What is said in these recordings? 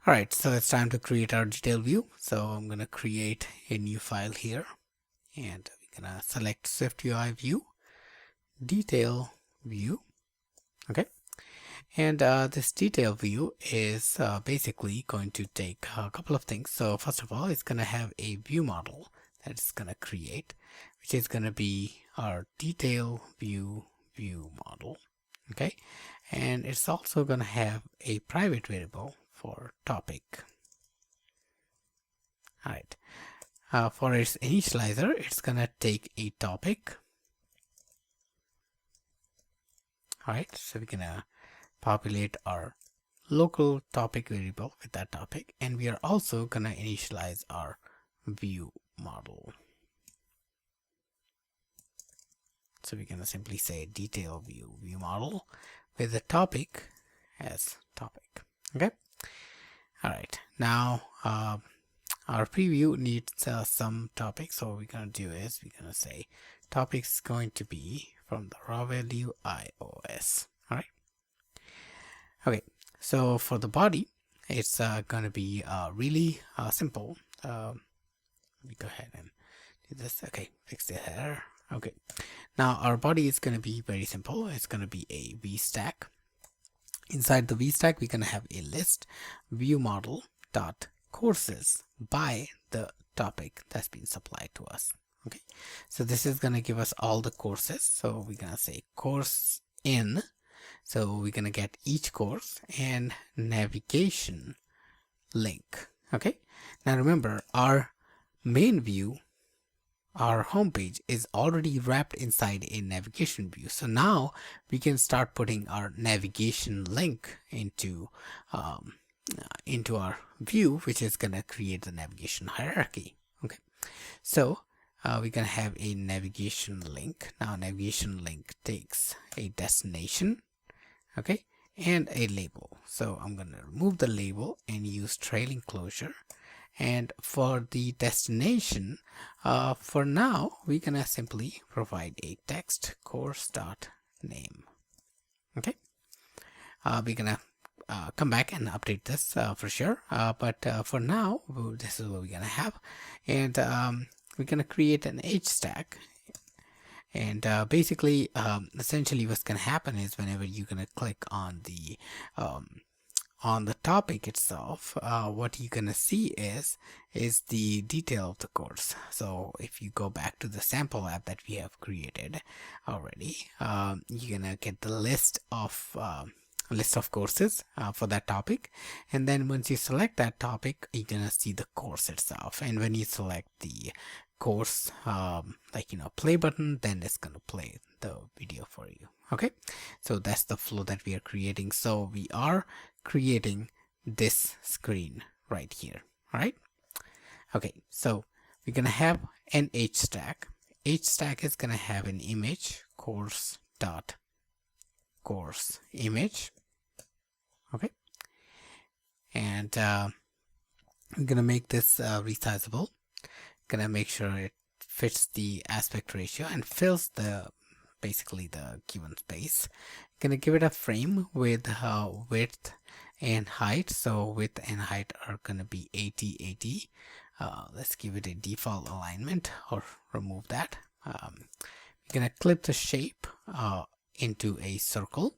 All right, so it's time to create our detail view. So I'm going to create a new file here, and we're going to select SwiftUI view, detail view. Okay, and this detail view is basically going to take a couple of things. So first of all, it's going to have a view model that it's going to create, which is going to be our detail view model. Okay, and it's also going to have a private variable for topic. All right. For its initializer, it's gonna take a topic. All right, so we're gonna populate our local topic variable with that topic, and we are also gonna initialize our view model. So we're gonna simply say detail view model with the topic as topic. Okay. All right. Now our preview needs some topics. So what we're gonna do is we're gonna say topics going to be from the raw value iOS. All right. Okay. So for the body, it's gonna be really simple. Let me go ahead and do this. Okay, fix the header. Okay. Now our body is gonna be very simple. It's gonna be a VStack. Inside the VStack, we're gonna have a list view model dot courses by the topic that's been supplied to us. Okay, so this is going to give us all the courses. So we're going to say course in, so we're going to get each course and navigation link. Okay, now remember our main view, our home page is already wrapped inside a navigation view. So now we can start putting our navigation link into our view, which is going to create the navigation hierarchy. Okay, so we're going to have a navigation link. Now navigation link takes a destination, okay, and a label. So I'm going to remove the label and use trailing closure. And for the destination, for now, we're going to simply provide a text course.name. Okay, we're going to come back and update this for sure, but for now this is what we're gonna have. And we're gonna create an H stack, and basically essentially what's gonna happen is whenever you're gonna click on the topic itself, what you're gonna see is the detail of the course. So if you go back to the sample app that we have created already, you're gonna get the list of courses for that topic, and then once you select that topic, you're gonna see the course itself. And when you select the course play button, then it's gonna play the video for you. Okay, so that's the flow that we are creating. So we are creating this screen right here. All right, okay, so we're gonna have an H stack. H stack is gonna have an image course image. Okay, and I'm gonna make this resizable. Gonna make sure it fits the aspect ratio and fills basically the given space. Gonna give it a frame with width and height. So width and height are gonna be 80. Let's give it a default alignment or remove that. We're gonna clip the shape into a circle.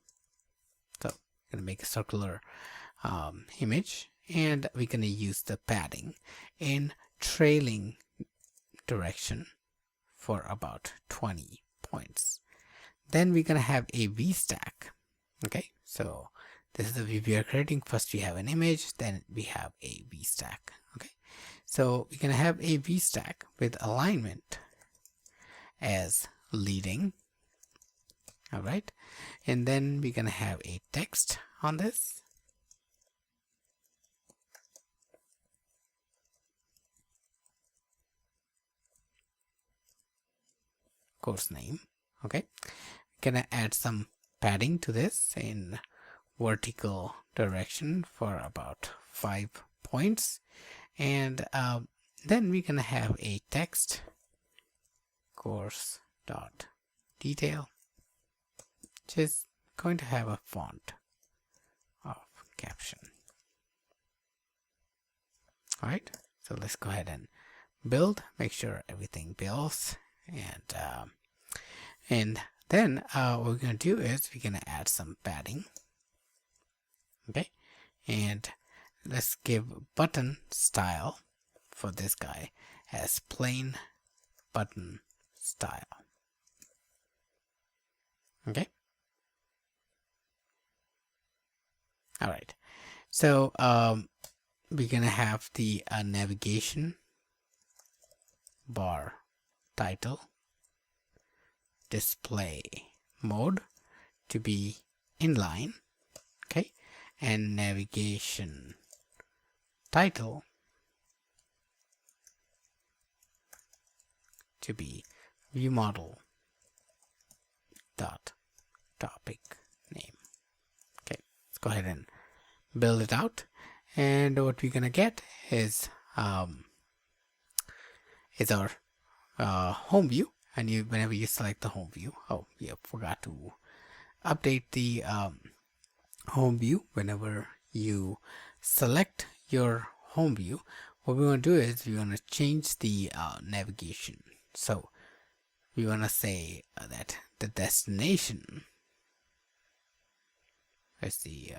So I'm gonna make a circular image, and we're gonna use the padding in trailing direction for about 20 points. Then we're gonna have a VStack. Okay, so this is the view we are creating. First we have an image, then we have a VStack. Okay, so we're gonna have a VStack with alignment as leading. All right, and then we're gonna have a text on this. Course name. Okay, gonna add some padding to this in vertical direction for about 5 points, and then we're gonna have a text course dot detail, which is going to have a font of caption. All right, so let's go ahead and build, make sure everything builds, and then what we're going to do is we're going to add some padding. Okay, and let's give button style for this guy as plain button style. Okay, all right, so we're gonna have the navigation bar title display mode to be inline, okay, and navigation title to be view model dot topic name. Okay, let's go ahead and build it out, and what we're gonna get is our home view. And whenever you select the home view, oh yeah, forgot to update the home view. Whenever you select your home view, what we want to do is we want to change the navigation. So we want to say that the destination is the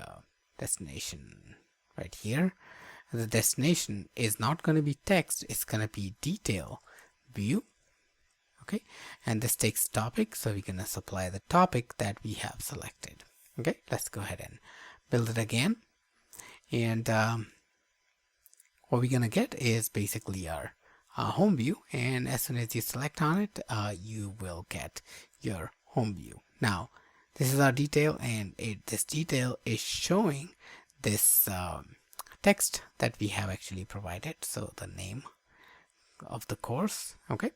destination right here. The destination is not going to be text, it's going to be detail view. Okay, and this takes topic, so we're going to supply the topic that we have selected. Okay, let's go ahead and build it again, and what we're going to get is basically our home view, and as soon as you select on it, you will get your home view. Now this is our detail, and this detail is showing this text that we have actually provided, so the name of the course. Okay,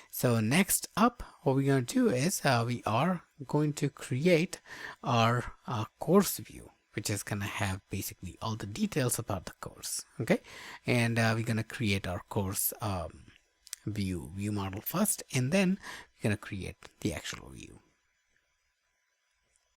so next up what we're going to do is we are going to create our course view, which is going to have basically all the details about the course. Okay, and we're going to create our course view model first, and then we're going to create the actual view.